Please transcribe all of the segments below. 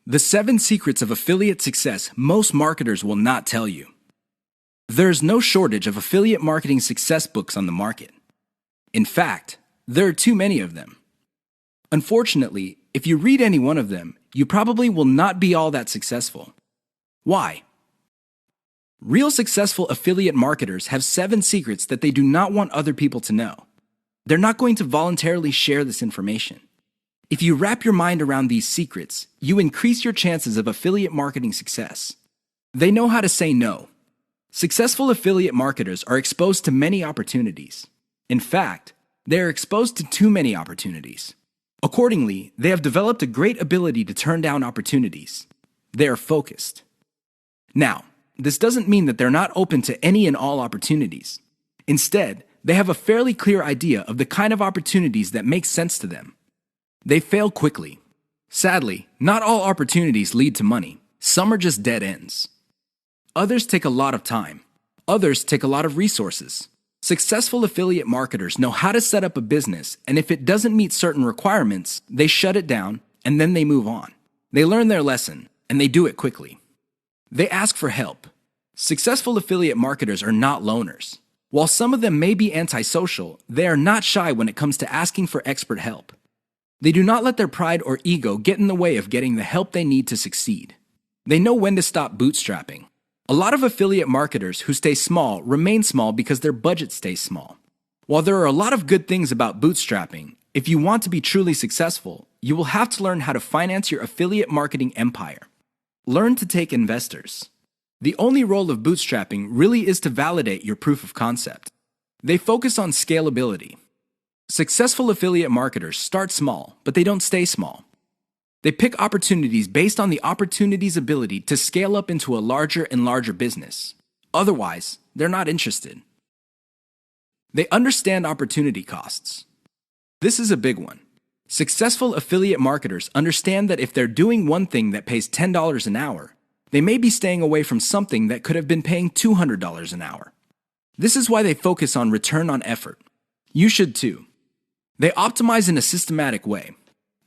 The 7 secrets of affiliate success most marketers will not tell you. There is no shortage of affiliate marketing success books on the market. In fact, there are too many of them. Unfortunately, if you read any one of them, you probably will not be all that successful. Why? Real successful affiliate marketers have 7 secrets that they do not want other people to know. They're not going to voluntarily share this information. If you wrap your mind around these secrets, you increase your chances of affiliate marketing success. They know how to say no. Successful affiliate marketers are exposed to many opportunities. In fact, they are exposed to too many opportunities. Accordingly, they have developed a great ability to turn down opportunities. They are focused. Now, this doesn't mean that they're not open to any and all opportunities. Instead, they have a fairly clear idea of the kind of opportunities that make sense to them. They fail quickly. Sadly, not all opportunities lead to money. Some are just dead ends. Others take a lot of time. Others take a lot of resources. Successful affiliate marketers know how to set up a business, and if it doesn't meet certain requirements, they shut it down, and then they move on. They learn their lesson, and they do it quickly. They ask for help. Successful affiliate marketers are not loners. While some of them may be antisocial, they are not shy when it comes to asking for expert help. They do not let their pride or ego get in the way of getting the help they need to succeed. They know when to stop bootstrapping. A lot of affiliate marketers who stay small remain small because their budget stays small. While there are a lot of good things about bootstrapping, if you want to be truly successful, you will have to learn how to finance your affiliate marketing empire. Learn to take investors. The only role of bootstrapping really is to validate your proof of concept. They focus on scalability. Successful affiliate marketers start small, but they don't stay small. They pick opportunities based on the opportunity's ability to scale up into a larger and larger business. Otherwise, they're not interested. They understand opportunity costs. This is a big one. Successful affiliate marketers understand that if they're doing one thing that pays $10 an hour, they may be staying away from something that could have been paying $200 an hour. This is why they focus on return on effort. You should too. They optimize in a systematic way.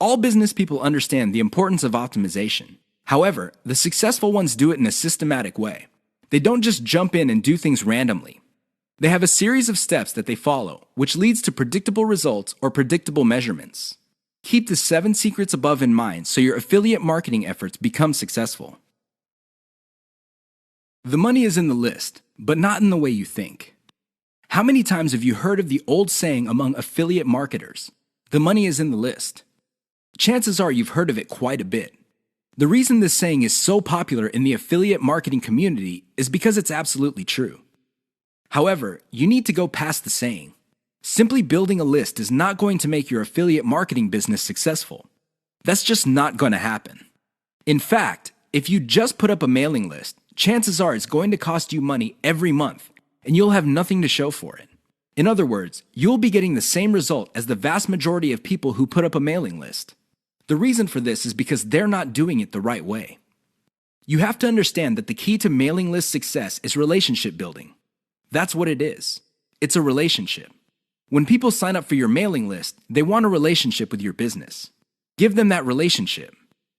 All business people understand the importance of optimization. However, the successful ones do it in a systematic way. They don't just jump in and do things randomly. They have a series of steps that they follow, which leads to predictable results or predictable measurements. Keep the 7 secrets above in mind so your affiliate marketing efforts become successful. The money is in the list, but not in the way you think. How many times have you heard of the old saying among affiliate marketers, "The money is in the list"? Chances are you've heard of it quite a bit. The reason this saying is so popular in the affiliate marketing community is because it's absolutely true. However, you need to go past the saying. Simply building a list is not going to make your affiliate marketing business successful. That's just not going to happen. In fact, if you just put up a mailing list, chances are it's going to cost you money every month, and you'll have nothing to show for it. In other words, you'll be getting the same result as the vast majority of people who put up a mailing list. The reason for this is because they're not doing it the right way. You have to understand that the key to mailing list success is relationship building. That's what it is. It's a relationship. When people sign up for your mailing list, they want a relationship with your business. Give them that relationship.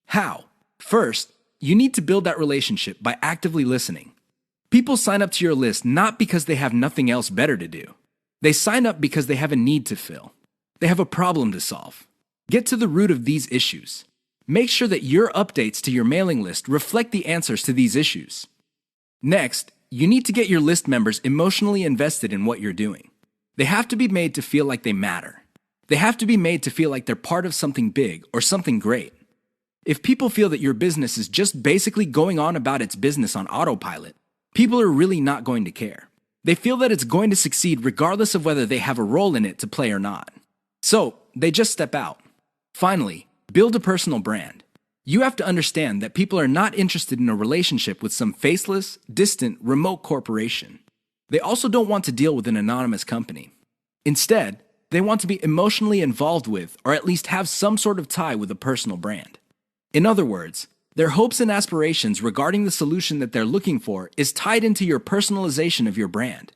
How? First, you need to build that relationship by actively listening. People sign up to your list not because they have nothing else better to do. They sign up because they have a need to fill. They have a problem to solve. Get to the root of these issues. Make sure that your updates to your mailing list reflect the answers to these issues. Next, you need to get your list members emotionally invested in what you're doing. They have to be made to feel like they matter. They have to be made to feel like they're part of something big or something great. If people feel that your business is just basically going on about its business on autopilot, people are really not going to care. They feel that it's going to succeed regardless of whether they have a role in it to play or not. So, they just step out. Finally, build a personal brand. You have to understand that people are not interested in a relationship with some faceless, distant, remote corporation. They also don't want to deal with an anonymous company. Instead, they want to be emotionally involved with, or at least have some sort of tie with a personal brand. In other words, their hopes and aspirations regarding the solution that they're looking for is tied into your personalization of your brand.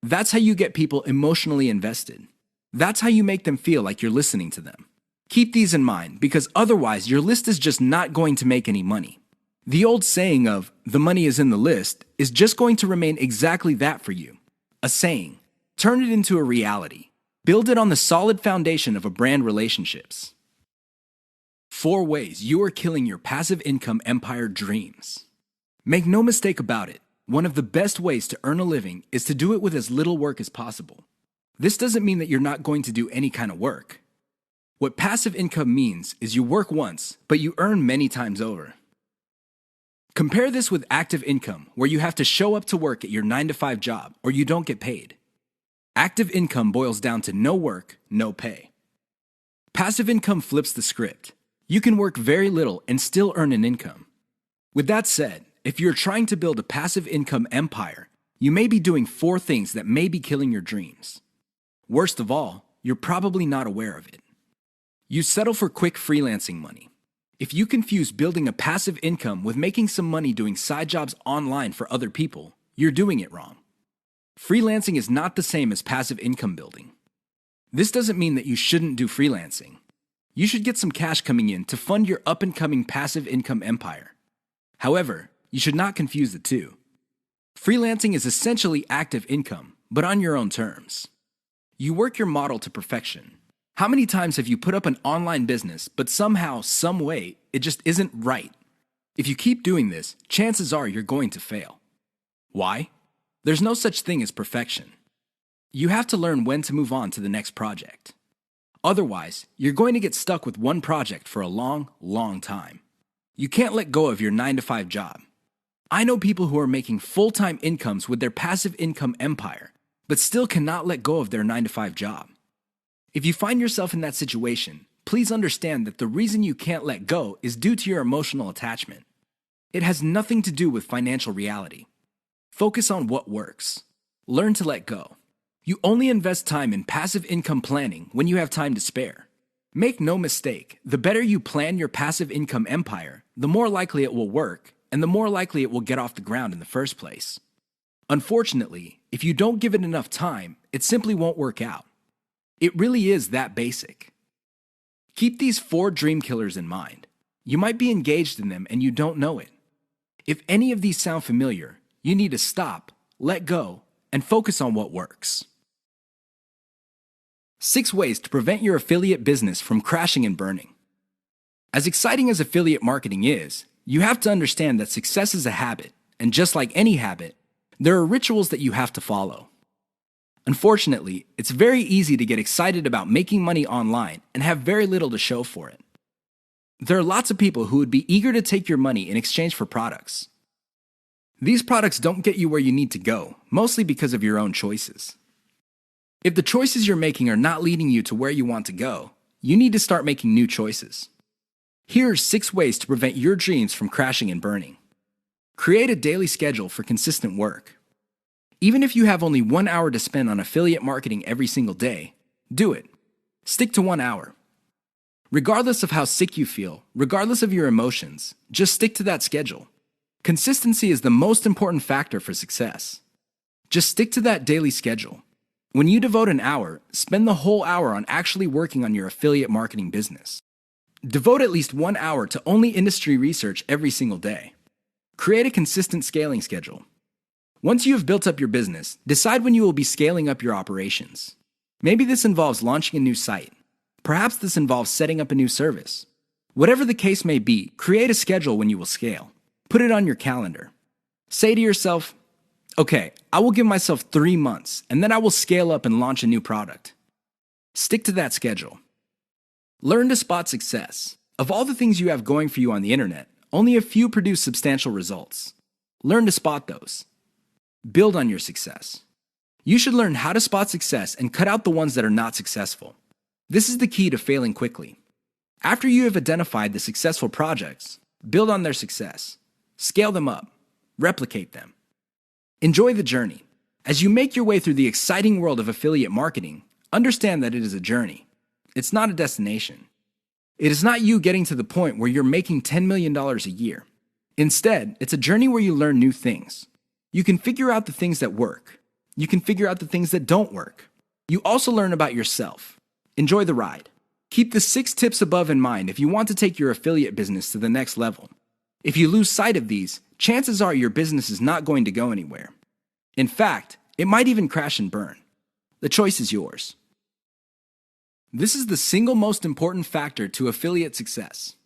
That's how you get people emotionally invested. That's how you make them feel like you're listening to them. Keep these in mind because otherwise your list is just not going to make any money. The old saying of, the money is in the list, is just going to remain exactly that for you. A saying. Turn it into a reality. Build it on the solid foundation of a brand relationships. 4 ways you are killing your passive income empire dreams. Make no mistake about it, one of the best ways to earn a living is to do it with as little work as possible. This doesn't mean that you're not going to do any kind of work. What passive income means is you work once, but you earn many times over. Compare this with active income, where you have to show up to work at your 9-to-5 job or you don't get paid. Active income boils down to no work, no pay. Passive income flips the script. You can work very little and still earn an income. With that said, if you're trying to build a passive income empire, you may be doing 4 things that may be killing your dreams. Worst of all, you're probably not aware of it. You settle for quick freelancing money. If you confuse building a passive income with making some money doing side jobs online for other people, you're doing it wrong. Freelancing is not the same as passive income building. This doesn't mean that you shouldn't do freelancing. You should get some cash coming in to fund your up-and-coming passive income empire. However, you should not confuse the two. Freelancing is essentially active income, but on your own terms. You work your model to perfection. How many times have you put up an online business, but somehow, some way, it just isn't right? If you keep doing this, chances are you're going to fail. Why? There's no such thing as perfection. You have to learn when to move on to the next project. Otherwise, you're going to get stuck with one project for a long, long time. You can't let go of your 9-to-5 job. I know people who are making full-time incomes with their passive income empire, but still cannot let go of their 9-to-5 job. If you find yourself in that situation, please understand that the reason you can't let go is due to your emotional attachment. It has nothing to do with financial reality. Focus on what works. Learn to let go. You only invest time in passive income planning when you have time to spare. Make no mistake, the better you plan your passive income empire, the more likely it will work, and the more likely it will get off the ground in the first place. Unfortunately, if you don't give it enough time, it simply won't work out. It really is that basic. Keep these 4 dream killers in mind. You might be engaged in them and you don't know it. If any of these sound familiar, you need to stop, let go, and focus on what works. 6 ways to prevent your affiliate business from crashing and burning. As exciting as affiliate marketing is, you have to understand that success is a habit, and just like any habit, there are rituals that you have to follow. Unfortunately, it's very easy to get excited about making money online and have very little to show for it. There are lots of people who would be eager to take your money in exchange for products. These products don't get you where you need to go, mostly because of your own choices. If the choices you're making are not leading you to where you want to go, you need to start making new choices. Here are 6 ways to prevent your dreams from crashing and burning. Create a daily schedule for consistent work. Even if you have only 1 hour to spend on affiliate marketing every single day, do it. Stick to 1 hour. Regardless of how sick you feel, regardless of your emotions, just stick to that schedule. Consistency is the most important factor for success. Just stick to that daily schedule. When you devote an hour, spend the whole hour on actually working on your affiliate marketing business. Devote at least 1 hour to only industry research every single day. Create a consistent scaling schedule. Once you have built up your business, decide when you will be scaling up your operations. Maybe this involves launching a new site. Perhaps this involves setting up a new service. Whatever the case may be, create a schedule when you will scale. Put it on your calendar. Say to yourself, okay, I will give myself 3 months, and then I will scale up and launch a new product. Stick to that schedule. Learn to spot success. Of all the things you have going for you on the internet, only a few produce substantial results. Learn to spot those. Build on your success. You should learn how to spot success and cut out the ones that are not successful. This is the key to failing quickly. After you have identified the successful projects, build on their success. Scale them up. Replicate them. Enjoy the journey. As you make your way through the exciting world of affiliate marketing, understand that it is a journey. It's not a destination. It is not you getting to the point where you're making $10 million a year. Instead, it's a journey where you learn new things. You can figure out the things that work. You can figure out the things that don't work. You also learn about yourself. Enjoy the ride. Keep the 6 tips above in mind if you want to take your affiliate business to the next level. If you lose sight of these, chances are your business is not going to go anywhere. In fact, it might even crash and burn. The choice is yours. This is the single most important factor to affiliate success.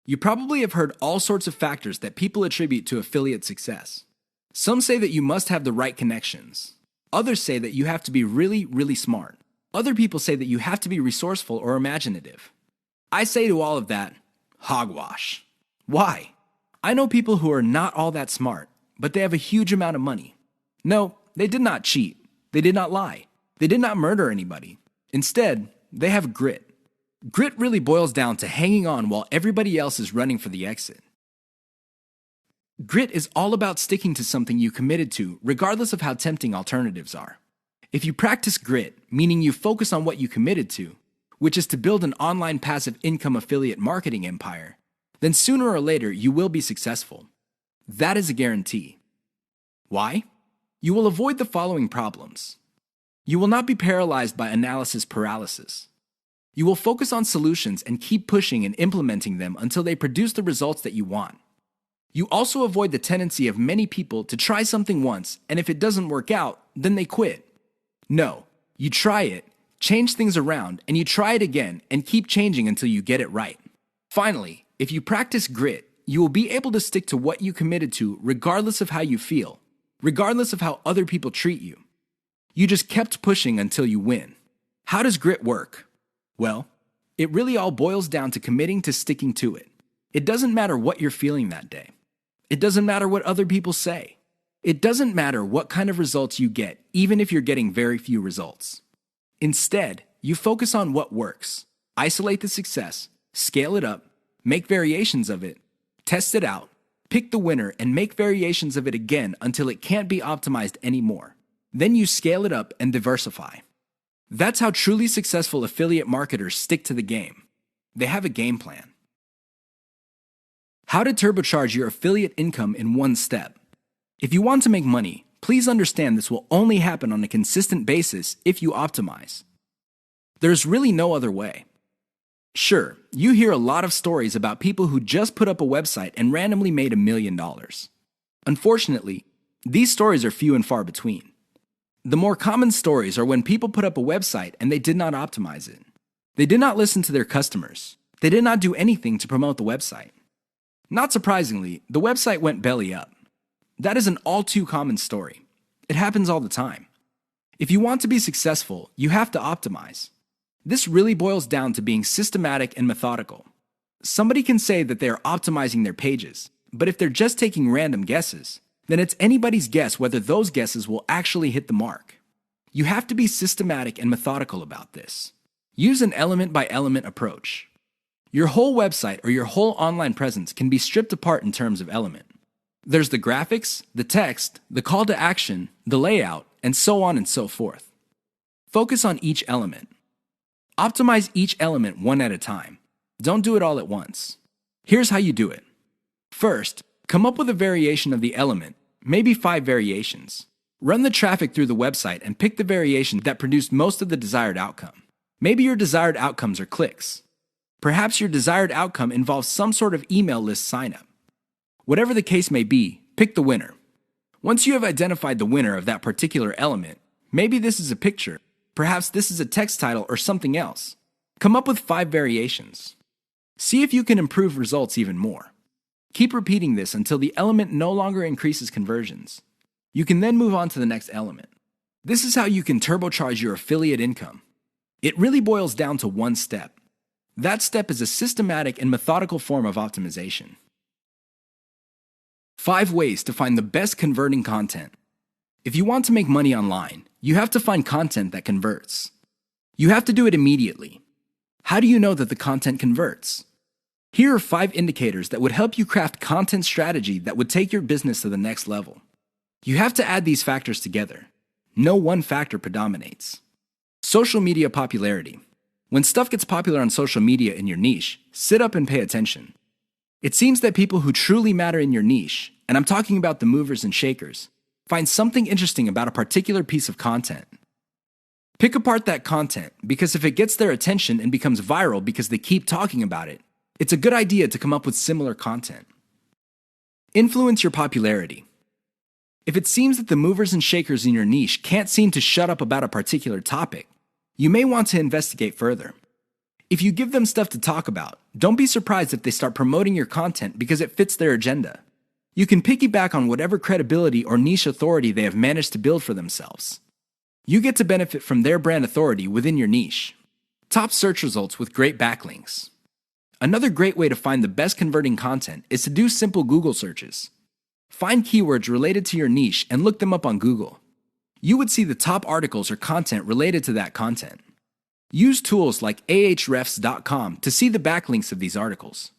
You probably have heard all sorts of factors that people attribute to affiliate success. Some say that you must have the right connections. Others say that you have to be really, really smart. Other people say that you have to be resourceful or imaginative. I say to all of that, hogwash. Why? I know people who are not all that smart, but they have a huge amount of money. No, they did not cheat. They did not lie. They did not murder anybody. Instead, they have grit. Grit really boils down to hanging on while everybody else is running for the exit. Grit is all about sticking to something you committed to, regardless of how tempting alternatives are. If you practice grit, meaning you focus on what you committed to, which is to build an online passive income affiliate marketing empire, then sooner or later you will be successful. That is a guarantee. Why? You will avoid the following problems. You will not be paralyzed by analysis paralysis. You will focus on solutions and keep pushing and implementing them until they produce the results that you want. You also avoid the tendency of many people to try something once, and if it doesn't work out, then they quit. No, you try it, change things around, and you try it again and keep changing until you get it right. Finally, if you practice grit, you will be able to stick to what you committed to regardless of how you feel, regardless of how other people treat you. You just kept pushing until you win. How does grit work? Well, it really all boils down to committing to sticking to it. It doesn't matter what you're feeling that day. It doesn't matter what other people say. It doesn't matter what kind of results you get, even if you're getting very few results. Instead, you focus on what works. Isolate the success, scale it up, make variations of it, test it out, pick the winner, and make variations of it again until it can't be optimized anymore. Then you scale it up and diversify. That's how truly successful affiliate marketers stick to the game. They have a game plan. How to turbocharge your affiliate income in one step. If you want to make money, please understand this will only happen on a consistent basis if you optimize. There's really no other way. Sure, you hear a lot of stories about people who just put up a website and randomly made $1 million. Unfortunately, these stories are few and far between. The more common stories are when people put up a website and they did not optimize it. They did not listen to their customers. They did not do anything to promote the website. Not surprisingly, the website went belly up. That is an all too common story. It happens all the time. If you want to be successful, you have to optimize. This really boils down to being systematic and methodical. Somebody can say that they are optimizing their pages, but if they're just taking random guesses, then it's anybody's guess whether those guesses will actually hit the mark. You have to be systematic and methodical about this. Use an element-by-element approach. Your whole website or your whole online presence can be stripped apart in terms of element. There's the graphics, the text, the call to action, the layout, and so on and so forth. Focus on each element. Optimize each element one at a time. Don't do it all at once. Here's how you do it. First, come up with a variation of the element, maybe 5 variations. Run the traffic through the website and pick the variation that produced most of the desired outcome. Maybe your desired outcomes are clicks. Perhaps your desired outcome involves some sort of email list signup. Whatever the case may be, pick the winner. Once you have identified the winner of that particular element, maybe this is a picture, perhaps this is a text title or something else. Come up with 5 variations. See if you can improve results even more. Keep repeating this until the element no longer increases conversions. You can then move on to the next element. This is how you can turbocharge your affiliate income. It really boils down to one step. That step is a systematic and methodical form of optimization. 5 ways to find the best converting content. If you want to make money online, you have to find content that converts. You have to do it immediately. How do you know that the content converts? Here are 5 indicators that would help you craft content strategy that would take your business to the next level. You have to add these factors together. No one factor predominates. Social media popularity. When stuff gets popular on social media in your niche, sit up and pay attention. It seems that people who truly matter in your niche, and I'm talking about the movers and shakers, find something interesting about a particular piece of content. Pick apart that content because if it gets their attention and becomes viral because they keep talking about it, it's a good idea to come up with similar content. Influence your popularity. If it seems that the movers and shakers in your niche can't seem to shut up about a particular topic, you may want to investigate further. If you give them stuff to talk about, don't be surprised if they start promoting your content because it fits their agenda. You can piggyback on whatever credibility or niche authority they have managed to build for themselves. You get to benefit from their brand authority within your niche. Top search results with great backlinks. Another great way to find the best converting content is to do simple Google searches. Find keywords related to your niche and look them up on Google. You would see the top articles or content related to that content. Use tools like ahrefs.com to see the backlinks of these articles.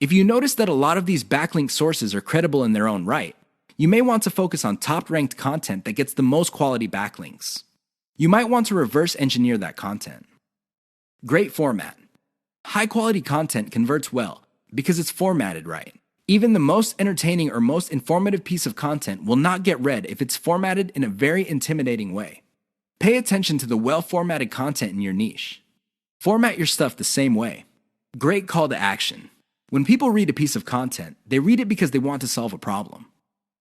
If you notice that a lot of these backlink sources are credible in their own right, you may want to focus on top-ranked content that gets the most quality backlinks. You might want to reverse engineer that content. Great format. High-quality content converts well because it's formatted right. Even the most entertaining or most informative piece of content will not get read if it's formatted in a very intimidating way. Pay attention to the well-formatted content in your niche. Format your stuff the same way. Great call to action. When people read a piece of content, they read it because they want to solve a problem.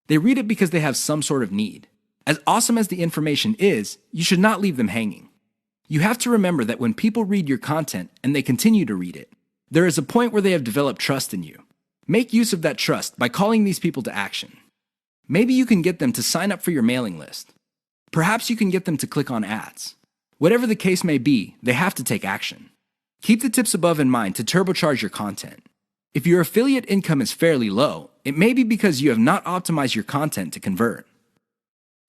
They read it because they have some sort of need. As awesome as the information is, you should not leave them hanging. You have to remember that when people read your content and they continue to read it, there is a point where they have developed trust in you. Make use of that trust by calling these people to action. Maybe you can get them to sign up for your mailing list. Perhaps you can get them to click on ads. Whatever the case may be, they have to take action. Keep the tips above in mind to turbocharge your content. If your affiliate income is fairly low, it may be because you have not optimized your content to convert.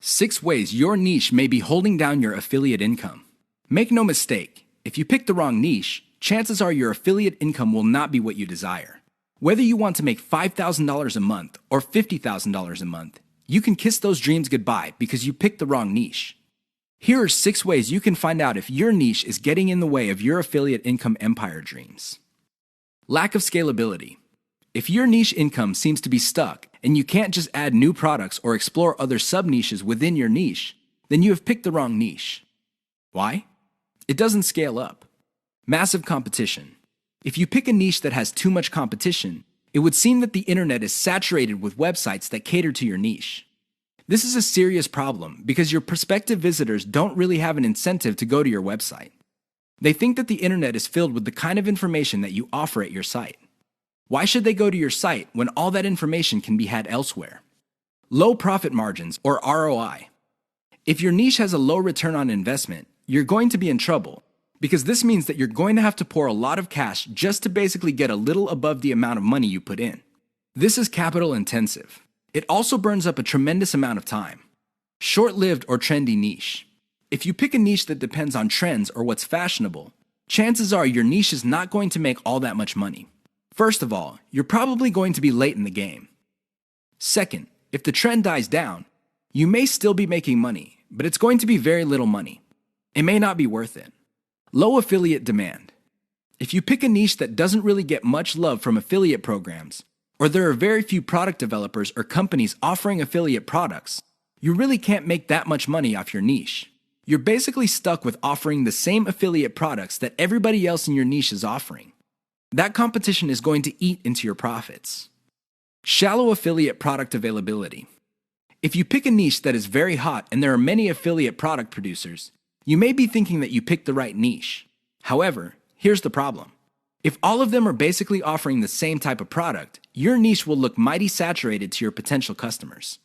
6 ways your niche may be holding down your affiliate income. Make no mistake, if you pick the wrong niche, chances are your affiliate income will not be what you desire. Whether you want to make $5,000 a month or $50,000 a month, you can kiss those dreams goodbye because you picked the wrong niche. Here are 6 ways you can find out if your niche is getting in the way of your affiliate income empire dreams. Lack of scalability. If your niche income seems to be stuck and you can't just add new products or explore other sub-niches within your niche, then you have picked the wrong niche. Why? It doesn't scale up. Massive competition. If you pick a niche that has too much competition, it would seem that the internet is saturated with websites that cater to your niche. This is a serious problem because your prospective visitors don't really have an incentive to go to your website. They think that the internet is filled with the kind of information that you offer at your site. Why should they go to your site when all that information can be had elsewhere? Low profit margins or ROI. If your niche has a low return on investment, you're going to be in trouble because this means that you're going to have to pour a lot of cash just to basically get a little above the amount of money you put in. This is capital intensive. It also burns up a tremendous amount of time. Short-lived or trendy niche. If you pick a niche that depends on trends or what's fashionable, chances are your niche is not going to make all that much money. First of all, you're probably going to be late in the game. Second, if the trend dies down, you may still be making money, but it's going to be very little money. It may not be worth it. Low affiliate demand. If you pick a niche that doesn't really get much love from affiliate programs, or there are very few product developers or companies offering affiliate products, you really can't make that much money off your niche. You're basically stuck with offering the same affiliate products that everybody else in your niche is offering. That competition is going to eat into your profits. Shallow affiliate product availability. If you pick a niche that is very hot and there are many affiliate product producers, you may be thinking that you picked the right niche. However, here's the problem. If all of them are basically offering the same type of product, your niche will look mighty saturated to your potential customers.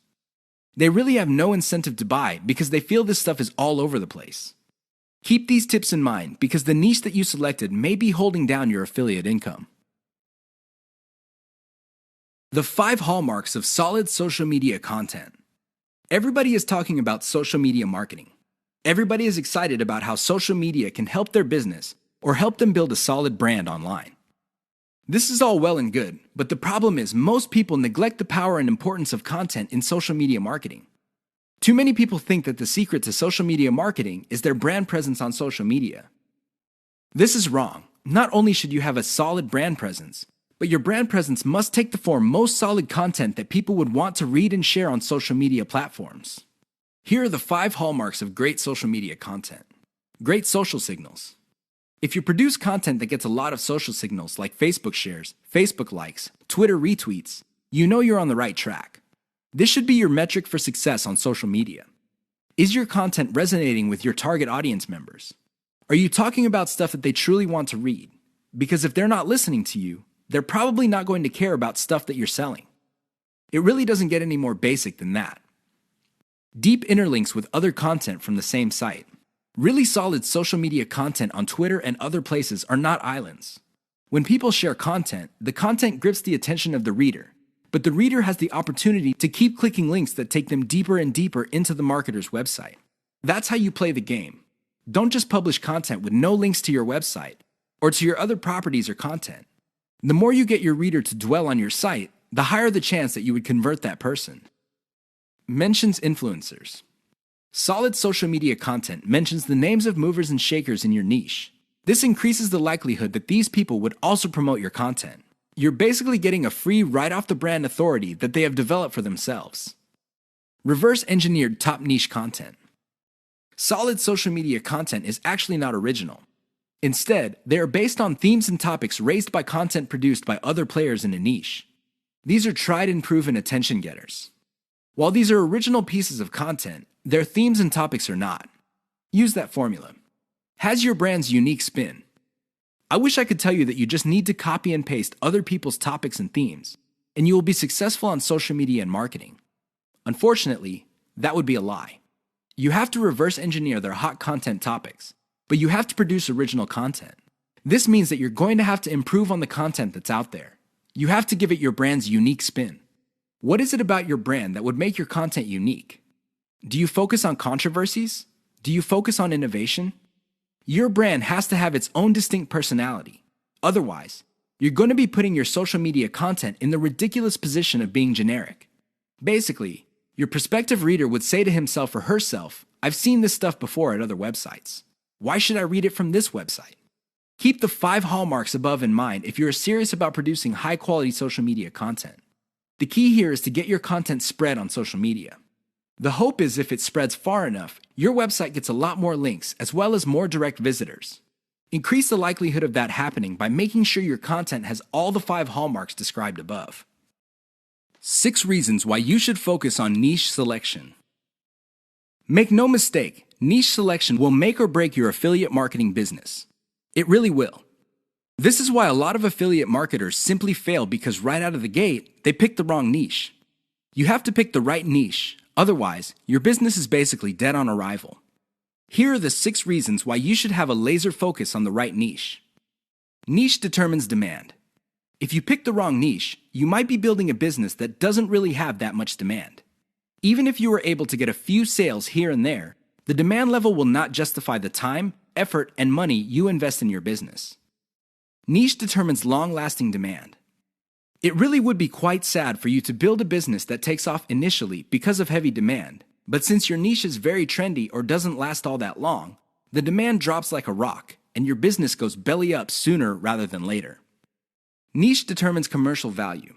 They really have no incentive to buy because they feel this stuff is all over the place. Keep these tips in mind because the niche that you selected may be holding down your affiliate income. The 5 hallmarks of solid social media content. Everybody is talking about social media marketing. Everybody is excited about how social media can help their business or help them build a solid brand online. This is all well and good, but the problem is most people neglect the power and importance of content in social media marketing. Too many people think that the secret to social media marketing is their brand presence on social media. This is wrong. Not only should you have a solid brand presence, but your brand presence must take the form most solid content that people would want to read and share on social media platforms. Here are the 5 hallmarks of great social media content. Great social signals. If you produce content that gets a lot of social signals like Facebook shares, Facebook likes, Twitter retweets, you know you're on the right track. This should be your metric for success on social media. Is your content resonating with your target audience members? Are you talking about stuff that they truly want to read? Because if they're not listening to you, they're probably not going to care about stuff that you're selling. It really doesn't get any more basic than that. Deep interlinks with other content from the same site. Really solid social media content on Twitter and other places are not islands. When people share content, the content grips the attention of the reader, but the reader has the opportunity to keep clicking links that take them deeper and deeper into the marketer's website. That's how you play the game. Don't just publish content with no links to your website or to your other properties or content. The more you get your reader to dwell on your site, the higher the chance that you would convert that person. Mentions influencers. Solid social media content mentions the names of movers and shakers in your niche. This increases the likelihood that these people would also promote your content. You're basically getting a free right-off-the-brand authority that they have developed for themselves. Reverse-engineered top niche content. Solid social media content is actually not original. Instead, they are based on themes and topics raised by content produced by other players in a niche. These are tried and proven attention getters. While these are original pieces of content, their themes and topics are not. Use that formula. Has your brand's unique spin. I wish I could tell you that you just need to copy and paste other people's topics and themes, and you will be successful on social media and marketing. Unfortunately, that would be a lie. You have to reverse engineer their hot content topics, but you have to produce original content. This means that you're going to have to improve on the content that's out there. You have to give it your brand's unique spin. What is it about your brand that would make your content unique? Do you focus on controversies? Do you focus on innovation? Your brand has to have its own distinct personality. Otherwise, you're going to be putting your social media content in the ridiculous position of being generic. Basically, your prospective reader would say to himself or herself, "I've seen this stuff before at other websites. Why should I read it from this website?" Keep the 5 hallmarks above in mind if you're serious about producing high-quality social media content. The key here is to get your content spread on social media. The hope is if it spreads far enough, your website gets a lot more links as well as more direct visitors. Increase the likelihood of that happening by making sure your content has all the 5 hallmarks described above. 6 reasons why you should focus on niche selection. Make no mistake, niche selection will make or break your affiliate marketing business. It really will. This is why a lot of affiliate marketers simply fail because right out of the gate, they pick the wrong niche. You have to pick the right niche, otherwise, your business is basically dead on arrival. Here are the 6 reasons why you should have a laser focus on the right niche. Niche determines demand. If you pick the wrong niche, you might be building a business that doesn't really have that much demand. Even if you were able to get a few sales here and there, the demand level will not justify the time, effort, and money you invest in your business. Niche determines long-lasting demand. It really would be quite sad for you to build a business that takes off initially because of heavy demand, but since your niche is very trendy or doesn't last all that long, the demand drops like a rock, and your business goes belly up sooner rather than later. Niche determines commercial value.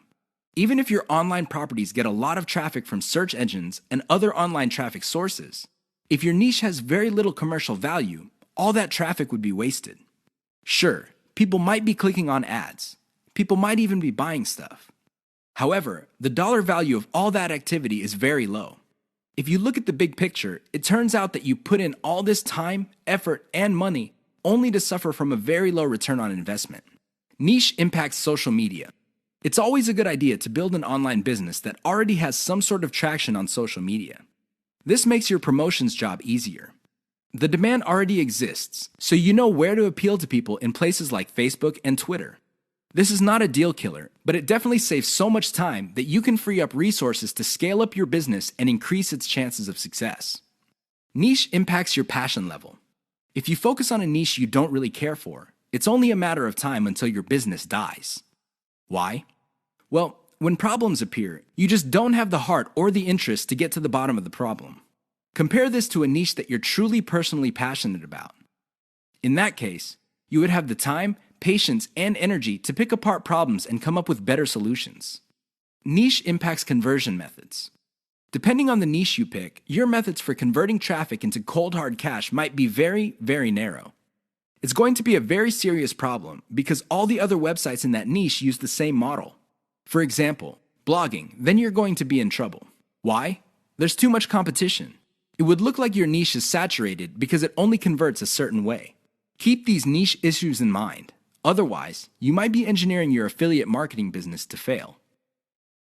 Even if your online properties get a lot of traffic from search engines and other online traffic sources, if your niche has very little commercial value, all that traffic would be wasted. Sure, people might be clicking on ads. People might even be buying stuff. However, the dollar value of all that activity is very low. If you look at the big picture, it turns out that you put in all this time, effort, and money only to suffer from a very low return on investment. Niche impacts social media. It's always a good idea to build an online business that already has some sort of traction on social media. This makes your promotions job easier. The demand already exists, so you know where to appeal to people in places like Facebook and Twitter. This is not a deal killer, but it definitely saves so much time that you can free up resources to scale up your business and increase its chances of success. Niche impacts your passion level. If you focus on a niche you don't really care for, it's only a matter of time until your business dies. Why? Well, when problems appear, you just don't have the heart or the interest to get to the bottom of the problem. Compare this to a niche that you're truly personally passionate about. In that case, you would have the time, patience, and energy to pick apart problems and come up with better solutions. Niche impacts conversion methods. Depending on the niche you pick, your methods for converting traffic into cold hard cash might be very, very narrow. It's going to be a very serious problem because all the other websites in that niche use the same model. For example, blogging, then you're going to be in trouble. Why? There's too much competition. It would look like your niche is saturated because it only converts a certain way. Keep these niche issues in mind. Otherwise, you might be engineering your affiliate marketing business to fail.